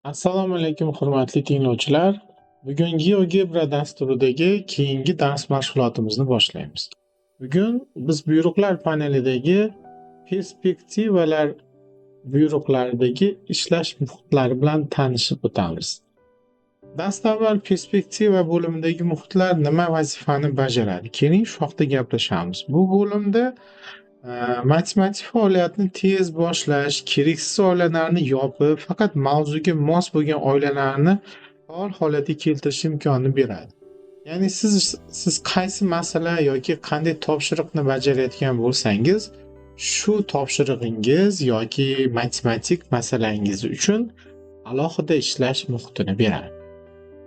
Assalomu alaykum hurmatli tinglovchilar. Bugun GeoGebra dasturidagi keyingi dars mashg'ulotimizni boshlaymiz. Bugun biz buyruqlar panelidagi perspektivalar buyruqlaridagi ishlash muhitlari bilan tanishib o'tamiz. Dastavval perspektiva bo'limidagi muhitlar nima vazifani bajaradi? Keling shu haqida gaplashamiz. Bu bo'limda matematik faoliyatni tez boshlash, keraksiz oilalarni yopib, faqat mavzuga mos bo'lgan oilalarni faol holatga keltirish imkonini beradi. Ya'ni siz qaysi masala yoki qanday topshiriqni bajarayotgan bo'lsangiz, shu topshirig'ingiz yoki matematik masalangiz uchun alohida ishlash muhitini beradi.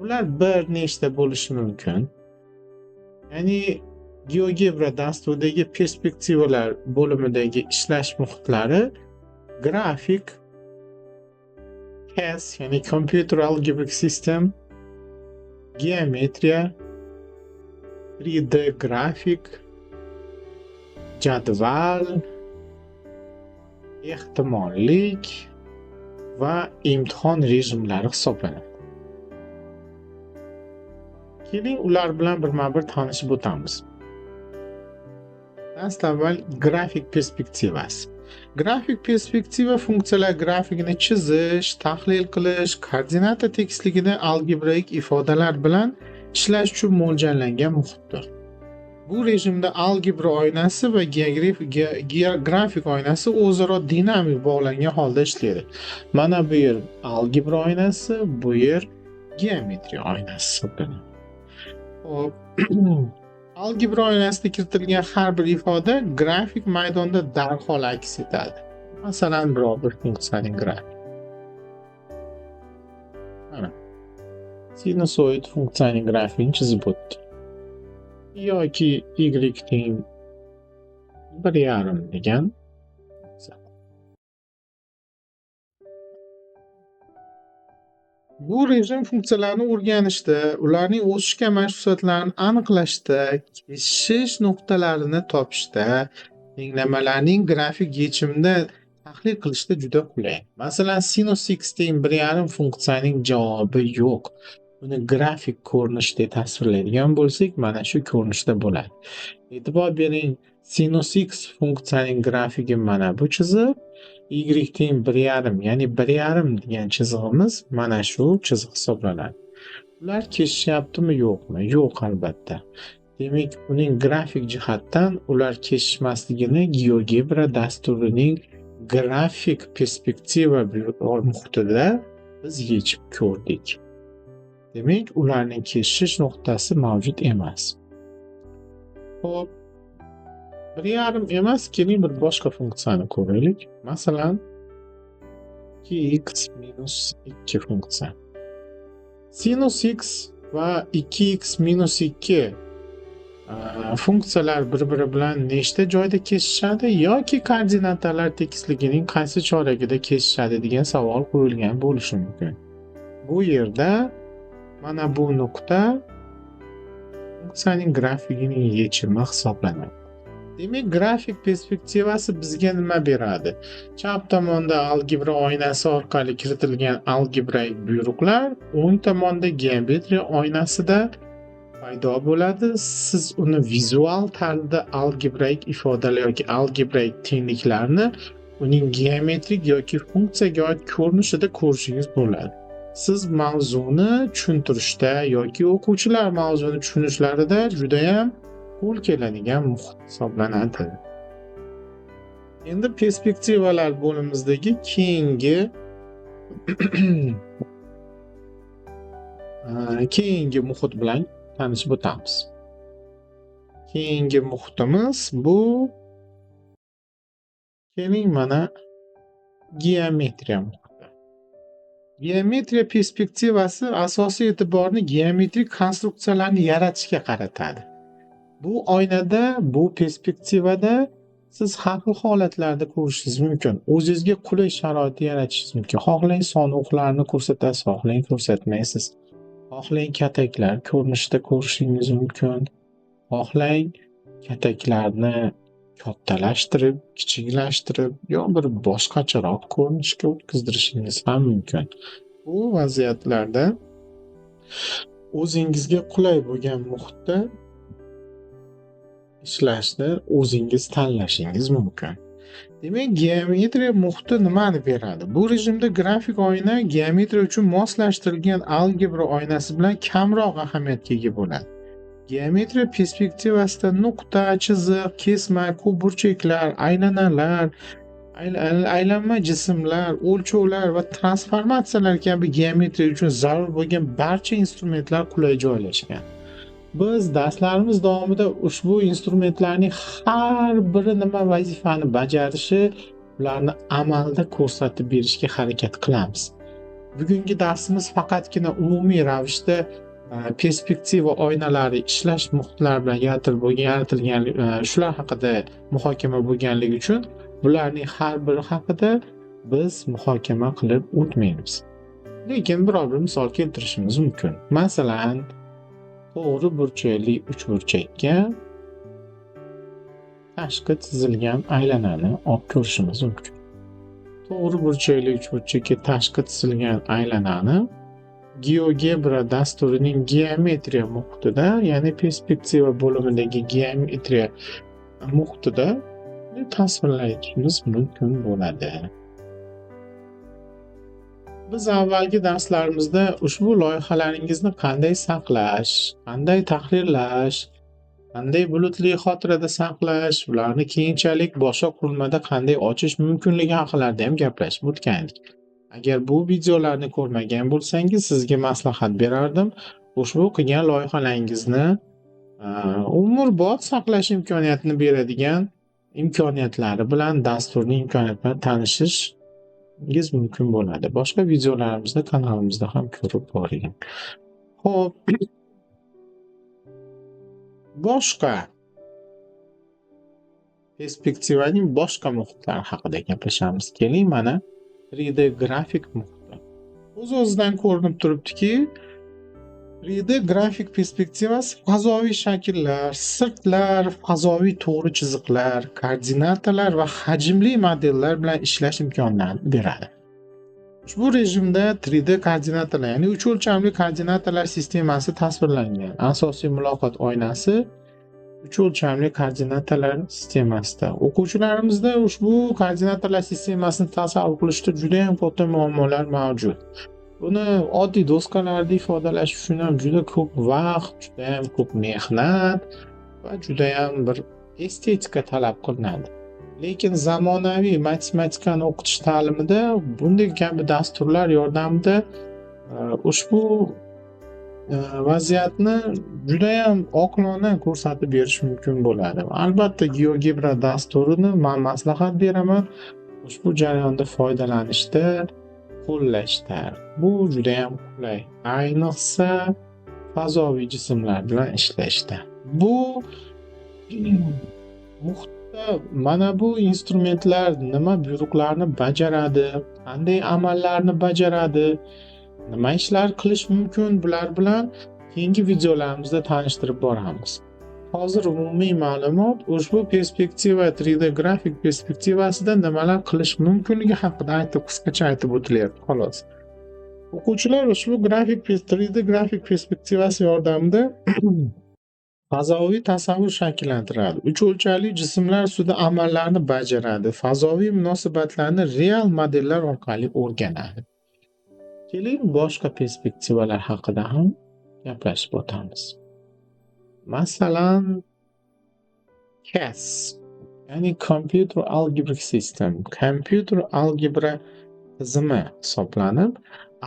Ular bir nechta bo'lishi mumkin. Ya'ni GeoGebra dasturidagi perspektivalar bo'limidagi ishlash muhitlari grafik, CAS ya'ni Computer Algebraic System, geometriya, 3D grafik, jadval, ehtimollik va imtihon rejimlari hisoblanadi. Keling ular bilan birma-bir tanishib o'tamiz. Dastavval grafik perspektivasi. Grafik perspektiva funksiyalar grafikini chizish, tahlil qilish, koordinata tekisligida algebraik ifodalar bilan ishlash uchun mo'ljallangan muhitdir. Bu rejimda algebra oynasi va grafik oynasi o'zaro dinamik bog'langan holda ishlaydi. Mana bu yer algebra oynasi, bu yer geometriya oynasi hisoblanadi. Hop. Algebra oynasida kiritilgan har bir ifoda grafik maydonda darhol aks etadi. Masalan, biror bir funksiyaning grafiki. Mana. Sinusoid funksiyaning grafikini chizib o'tdik. Yoki y teng 1,5 degan. Bu rejim funksiyalarni o'rganishda, ularning o'sishga majbur xususiyatlarini aniqlashda, kesishish nuqtalarini topishda, tenglamalarning grafik yechimida tahlil qilishda juda qulay. Masalan, sinus x teng 1,5 funksiyaning javobi yo'q. Uni grafik ko'rinishda tasvirlaydigan bo'lsak, mana shu ko'rinishda bo'ladi. E'tibor bering, sinus x funksiyaning grafigi mana bu chiziq, y teng 1,5 ya'ni 1,5 degan chizig'imiz mana shu chiziq hisoblanadi. Ular kesishyaptimi yo'qmi? Yo'q albatta. Demak, uning grafik jihatdan ular kesishmasligini GeoGebra dasturining grafik perspektiva muhitida biz yechib ko'rdik. Demak, ularning kesishish nuqtasi mavjud emas. Xo'p, 1,5 emas, keling bir boshqa funksiyani ko'raylik. Masalan, 2x minus 2 funksiya. Sinus x va 2x minus 2 funksiyalar bir-biri bilan nechta joyda kesishadi yoki koordinatalar tekisligining qaysi choragida kesishadi degan savol qo'yilgan bo'lishi mumkin. Bu yerda mana bu nuqta funksiyaning grafikining yechimi hisoblanadi. Demak, grafik perspektivasi bizga nima beradi? Chap tomonda algebra oynasi orqali kiritilgan algebraik buyruqlar, o'ng tomonda geometriya oynasida paydo bo'ladi. Siz uni vizual tarzda algebraik ifodalar yoki algebraik tengliklarni uning geometrik yoki funksiyaga oid ko'rinishida ko'rishingiz bo'ladi. Siz mavzuni tushuntirishda yoki o'quvchilar mavzuni tushunishlarida juda ham qo'l keladigan muhit hisoblanadi. Endi perspektivalar bo'limimizdagi keyingi muhit bilan tanishib o'tamiz. Keyingi muhitimiz bu keling mana geometriya muhiti. Geometriya perspektivasi asosiy e'tiborni geometrik konstruksiyalarni yaratishga qaratadi. Bu oynada, bu perspektivada siz har xil holatlarda ko'rishingiz mumkin. O'zingizga qulay sharoit yaratishingiz mumkin. Xohlang son o'qlarni ko'rsatasiz, xohlang ko'rsatmaysiz. Xohlang kataklar ko'rinishida ko'rishingiz mumkin. Xohlang kataklarni kattalashtirib, kichiklashtirib, yo bir boshqacharoq ko'rinishga o'tkazdirishingiz ham mumkin. Bu vaziyatlarda o'zingizga qulay bo'lgan muhitda ishlashni o'zingiz tanlashingiz mumkin. Demak, geometriya muhiti nimani beradi? Bu rejimda grafik oyna geometriya uchun moslashtirilgan algebra oynasi bilan kamroq ahamiyatga ega bo'ladi. Geometriya perspektivasida nuqta, chiziq, kesma, ko'pburchaklar, aylanalar, aylanma jismlar, o'lchovlar va transformatsiyalar kabi geometriya uchun zarur bo'lgan barcha instrumentlar qulay joylashgan. Biz darslarimiz davomida ushbu instrumentlarning har biri nima vazifani bajarishi, ularni amalda ko'rsatib berishga harakat qilamiz. Bugungi darsimiz faqatgina umumiy ravishda perspektiva oynalari ishlash muhitlari bilan yaratilgan shular haqida muhokama bo'lganligi uchun bularning har biri haqida biz muhokama qilib o'tmaymiz. Lekin biror bir misol keltirishimiz mumkin. Masalan, to'g'ri burchakli uchburchakka tashqi chizilgan aylanani olib ko'rishimiz mumkin. To'g'ri burchakli uchburchakka tashqi chizilgan aylanani GeoGebra dasturining geometriya muhitida, ya'ni perspektiva bo'limidagi geometriya muhitida tasvirlashimiz mumkin bo'ladi. Biz avvalgi darslarimizda ushbu loyihalaringizni qanday saqlash, qanday tahrirlash, qanday bulutli xotirada saqlash, ularni keyinchalik boshqa qurilmada qanday ochish mumkinligi haqida ham gaplashib o'tgandik. Agar bu videolarni ko'rmagan bo'lsangiz, sizga maslahat berardim. Ushbu qilgan loyihalaringizni umrbod saqlash imkoniyatini beradigan imkoniyatlari bilan dasturning imkoniyatlari tanishishingiz mumkin bo'ladi. Boshqa videolarimizni kanalimizda ham ko'rib boring. Xo'p, boshqa perspektivaning boshqa muhitlari haqida gaplashamiz. Keling, mana 3D grafik muhiti. O'z-o'zidan ko'rinib turibdiki, 3D grafik perspektivasi fazoviy shakllar, sirtlar, fazoviy to'g'ri chiziqlar, koordinatalar va hajmli modellar bilan ishlash imkonini beradi. Ushbu rejimda 3D koordinatalar, ya'ni 3 o'lchamli koordinatalar sistemasi tasvirlangan. Asosiy muloqot oynasi 3 o'lchamli koordinatalar sistemasida. O'quvchilarimizda ushbu koordinatalar sistemasini tasavvur qilishda juda ham katta muammolar mavjud. Buni oddiy doskalarda ifodalash uchun ham juda ko'p vaqt, juda ham ko'p mehnat va juda ham bir estetika talab qilinadi. Lekin zamonaviy matematikani o'qitish ta'limida bunday kabi dasturlar yordamida ushbu vaziyatni juda ham oqilona ko'rsatib berish mumkin bo'ladi. Albatta, GeoGebra dasturini men maslahat beraman. Ushbu jarayonda foydalanishda, qo'llashda. Bu juda ham qulay. Ayniqsa fazoviy jismlar bilan ishlashda. Bu muhitda mana bu instrumentlar nima buyruqlarni bajaradi, qanday amallarni bajaradi, nima ishlar qilish mumkin, bular bilan keyingi videolarimizda tanishtirib boramiz. Hozir umumiy ma'lumot ushbu perspektiva 3D grafik perspektivasida nimalar qilish mumkinligi haqida qisqacha aytib o'tilyapti, xolos. O'quvchilar ushbu 3D grafik perspektivasi yordamida fazoviy tasavvur shakllantiradi. 3 o'lchali jismlar ustida amallarni bajaradi. Fazoviy munosabatlarni real modellar orqali o'rganadi. Keling, boshqa perspektivalar haqida ham gaplashib o'tamiz. Masalan, CAS, ya'ni Computer Algebraic System, kompyuter algebra tizimi hisoblanib,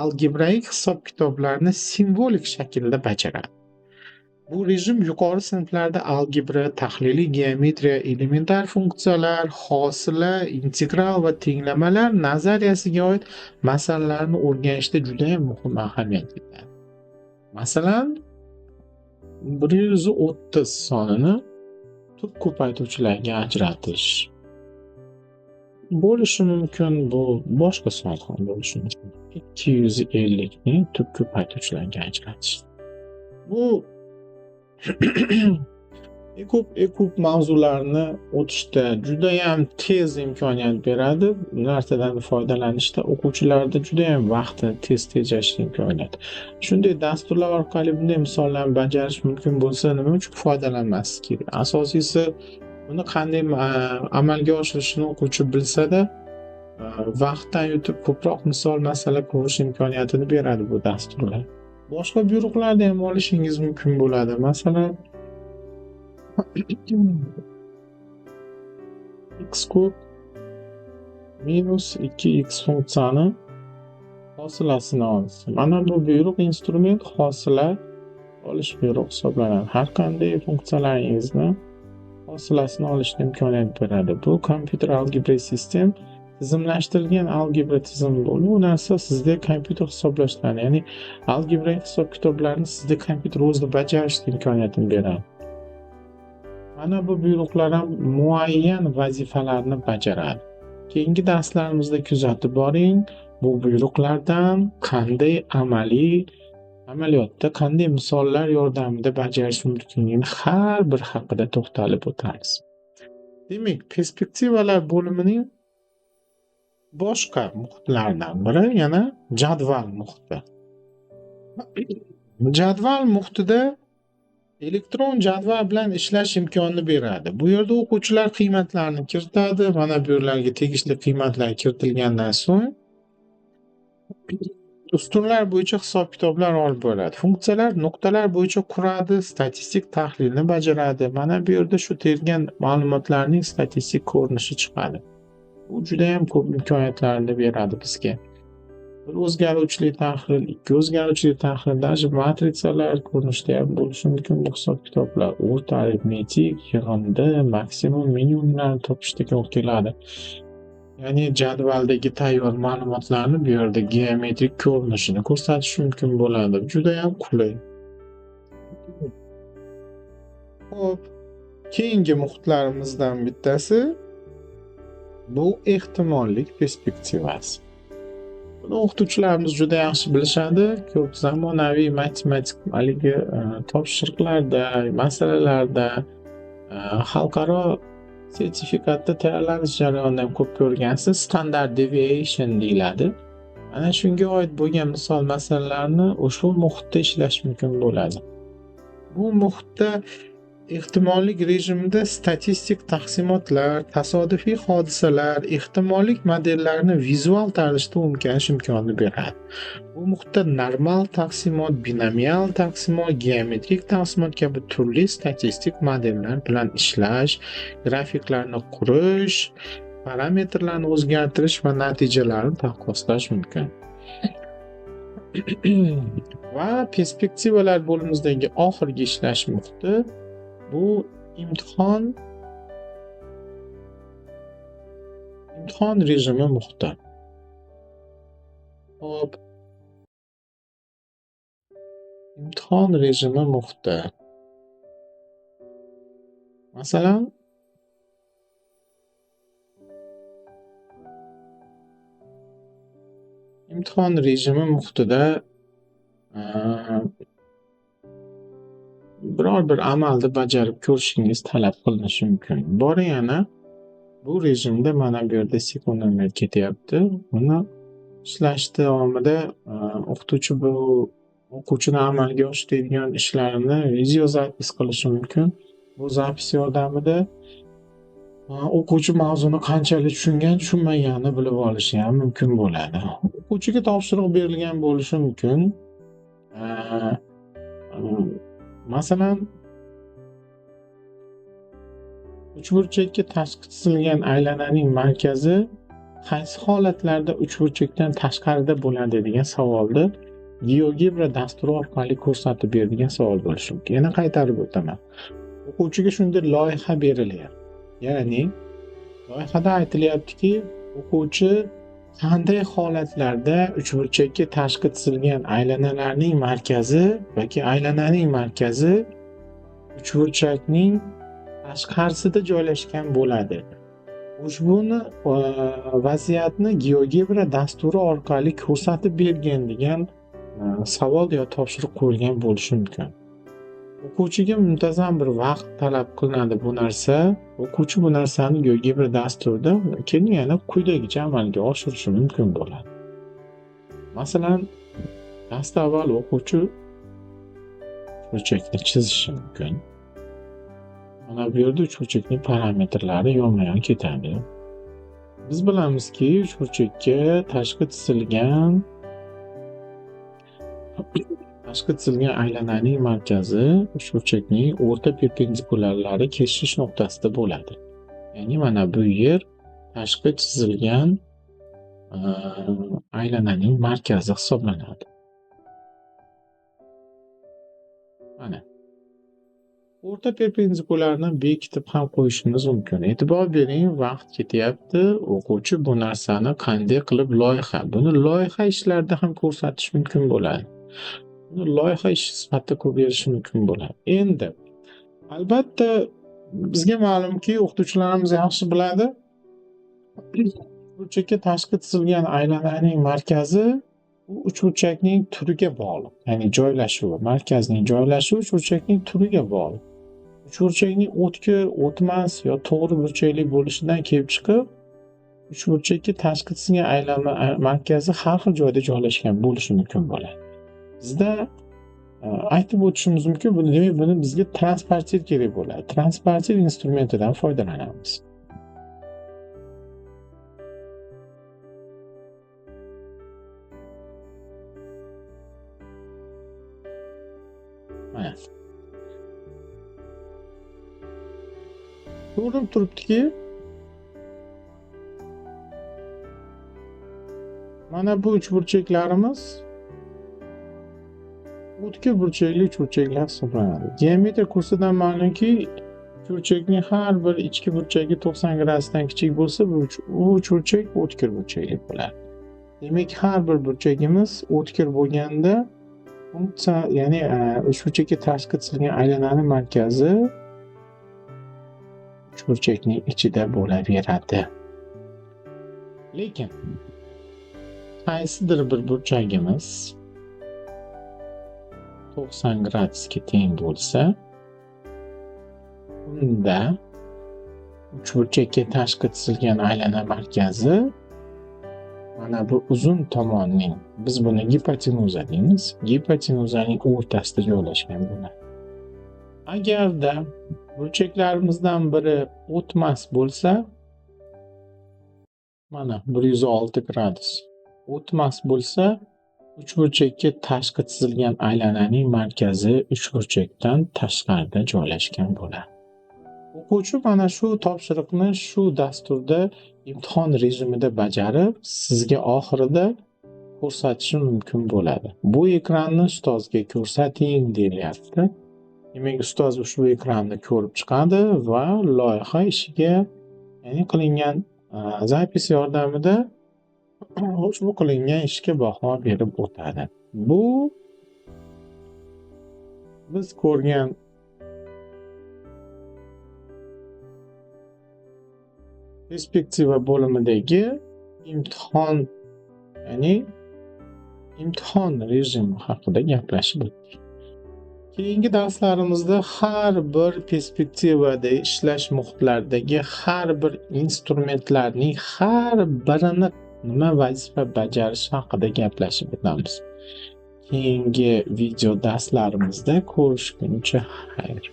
algebraik hisob-kitoblarni simvolik shaklda bajaradi. Bu rejim yuqori sinflarda algebra, tahliliy geometriya, elementar funksiyalar, hosila, integral va tenglamalar nazariyasiga oid masalalarni o'rganishda juda ham muhim ahamiyat yetadi. Masalan, 130 sonini tub ko'paytuvchilarga ajratish bo'lishi mumkin, bu boshqa son ham bo'lishi mumkin. 250 ni tub ko'paytuvchilarga ajratish. Bu ko'p mavzularni o'tishda judayam tez imkoniyat beradi. Bu narsadan foydalanishda o'quvchilarda judayam vaqtni tez tejashga imkoniyat. Shunday dasturlar orqali bunday misollarni bajarish mumkin bo'lsa, nima uchun foydalanmaslik kerak? Asosiysi buni qanday amalga oshirishni o'quvchi bilsa-da, vaqtdan yutib ko'proq misol masala ko'rish imkoniyatini beradi bu dasturlar. Boshqa buyruqlarni ham olishingiz mumkin bo'ladi. Masalan, x kub minus 2x funksiyani hosilasini olsin. Mana bu buyruq instrument hosila olish buyruq hisoblanadi. Har qanday funksiyalaringizni hosilasini olishga imkoniyat beradi. Bu kompyuter algebra sistem tizimlashtirilgan algebra tizimi bo'lib, u narsa sizda kompyuter hisoblashlarni, ya'ni algebra hisob-kitoblarni sizda kompyuter o'zida bajarishga imkoniyatini beradi. Mana bu buyruqlar ham muayyan vazifalarni bajaradi. Keyingi darslarimizda kuzatib boring, bu buyruqlardan qanday amaliyotda qanday misollar yordamida bajarish mumkinligini har bir haqida to'xtalib o'tamiz. Demak, perspektivalar bo'limining boshqa muhitlaridan biri yana jadval muhiti. Jadval muhitida elektron jadval bilan ishlash imkonini beradi. Bu yerda o'quvchilar qiymatlarni kiritadi. Mana bu yerlarga tegishli qiymatlar kiritilgandan so'ng ustunlar bo'yicha hisob-kitoblar olib boradi. Funksiyalar nuqtalar bo'yicha quradi, statistik tahlilni bajaradi. Mana bu yerda shu tergan ma'lumotlarning statistik ko'rinishi chiqadi. Bu juda ham ko'p imkoniyatlarni beradi bizga. Bir o'zgaruvchili tahlil, ikki o'zgaruvchili tahlil, даже matrisalar ko'rinishida ham bo'lishi mumkin bu hisob-kitoblar. O'rta aritmetik, yig'indi, maksimum, minimumlarni topishga to'g'ri keladi. Ya'ni jadvaldagi tayyor ma'lumotlarni bu yerda geometrik ko'rinishini ko'rsatish mumkin bo'ladi. Juda ham qulay. Xo'p, keyingi muhitlarimizdan bittasi bu ehtimollik perspektivasi. Buni o'qituvchilarimiz juda yaxshi bilishadi. Ko'p zamonaviy matematik haligi topshiriqlarda, masalalarda, xalqaro sertifikatda tayyorlanish jarayonida ham ko'p ko'rgansiz, standard deviation deyiladi. Ana shunga oid bo'lgan misol masalalarni o'sha muhitda ishlash mumkin bo'ladi. Bu muhitda ehtimollik rejimida statistik taqsimotlar, tasodifiy hodisalar, ehtimollik modellarini vizual tarzda o'rganish imkonini beradi. Bu muhitda normal taqsimot, binomial taqsimot, geometrik taqsimot kabi turli statistik modellar bilan ishlash, grafiklarni qurish, parametrlarni o'zgartirish va natijalarni taqqoslash mumkin. Va perspektivalar bo'limimizidagi oxirgi ishlash muhiti bu imtihon rejimi muhiti. Hop. Imtihon rejimi muhiti. Masalan, imtihon rejimi muhitida biror bir amalni bajarib ko'rishingiz talab qilinishi mumkin. Bori yana bu rejimda mana bu yerda sekundlar ketyapti. Buni ishlash davomida o'qituvchi bu o'quvchini amalga oshiradigan ishlarini video zapis qilishi mumkin. Bu zapis yordamida o'quvchi mavzuni qanchalik tushungan, tushunmaganini bilib olishi ham mumkin bo'ladi. O'quvchiga topshiriq berilgan bo'lishi mumkin. Masalan, uchburchakka tashqi chizilgan aylananing markazi qaysi holatlarda uchburchakdan tashqarida bo'ladi degan savolni GeoGebra dasturi orqali ko'rsatib beradigan savol bo'lishi mumkin. Yana qaytarib o'taman. O'quvchiga shunday loyiha berilyapti. Ya'ni loyihada aytilyaptiki, o'quvchi qanday holatlarda uchburchakka tashqi chizilgan aylanalarning markazi yoki aylananing markazi uchburchakning tashqarisida joylashgan bo'ladi. Ushbu vaziyatni GeoGebra dasturi orqali ko'rsatib bergan degan savol yo topshiriq qo'yilgan bo'lishi mumkin. O'quvchiga muntazam bir vaqt talab qilinadi bu narsa. O'quvchi bu narsani yoki bir dasturda keyin yana quyidagicha amalga oshirishi mumkin bo'ladi. Masalan, darsda avval o'quvchi burchakni chizishi mumkin. Mana bu yerda uchburchakning parametrlari yonma-yon ketadi. Biz bilamizki, uchburchakka tashqi chizilgan aylananing markazi uchburchakning o'rta perpendikularlari kesishish nuqtasida bo'ladi. Ya'ni mana bu yer tashqi chizilgan aylananing markazi hisoblanadi. Mana o'rta perpendikularni bekitib ham qo'yishimiz mumkin. E'tibor bering, vaqt ketyapti. O'quvchi bu narsani qanday qilib buni loyiha ishlarida ham ko'rsatish mumkin bo'ladi. Buni loyiha ishi sifatida ko'rib berish mumkin bo'ladi. Endi albatta bizga ma'lumki, o'qituvchilarimiz yaxshi biladi. Uchburchakka tashqi chizilgan aylananing markazi u uchburchakning turiga bog'liq. Ya'ni joylashuvi, markazning joylashuvi uchburchakning turiga bog'liq. Uchburchakning o'tkir, o'tmas yo to'g'ri burchakli bo'lishidan kelib chiqib, uchburchakka tashqi chizilgan aylana markazi har xil joyda joylashgan bo'lishi mumkin bo'ladi. Bizda aytib o'tishimiz mumkin, buni bizga transportir kerak bo'ladi. Transportir instrumentidan foydalanamiz. Mana. Ko'rinib turibdiki, mana bu uchburchaklarimiz o'tkir burchakli uchburchaklar hisoblanadi. Geometriya kursidan ma'lumki, uchburchakning har bir ichki burchagi 90 gradusdan kichik bo'lsa, bu uchburchak o'tkir burchakli bo'ladi. Demak, har bir burchagimiz o'tkir bo'lganda, ya'ni uchburchakka tashqi chizilgan aylananing markazi uchburchakning ichida bo'laveradi. Lekin qaysidir bir burchagimiz 90 gradusga teng bo'lsa, unda uchburchakka tashqi chizilgan aylana markazi mana bu uzun tomonning, biz buni gipotenuza deymiz, gipotenuzaning o'rtasida joylashgan bo'ladi. Agarda burchaklarimizdan biri o'tmas bo'lsa, mana 106 gradus o'tmas bo'lsa, uchburchakka tashqi chizilgan aylananing markazi uchburchakdan tashqarida joylashgan bo'ladi. O'quvchi mana shu topshiriqni shu dasturda imtihon rejimida bajarib, sizga oxirida ko'rsatishi mumkin bo'ladi. Bu ekranni ustozga ko'rsating deyilyapti. Demak, ustoz ushbu ekranni ko'rib chiqadi va loyiha ishiga, ya'ni qilingan zapis yordamida ushbu qilingan ishga baho berib o'tadi. Bu biz ko'rgan perspektiva bo'limidagi imtihon, ya'ni imtihon rejimi haqida gaplashib o'tdik. Keyingi darslarimizda har bir perspektivada ishlash muhitlaridagi har bir instrumentlarning har birini nima vazifa bajarishi haqida gaplashib o'tamiz. Keyingi video darslarimizda ko'rishguncha xayr.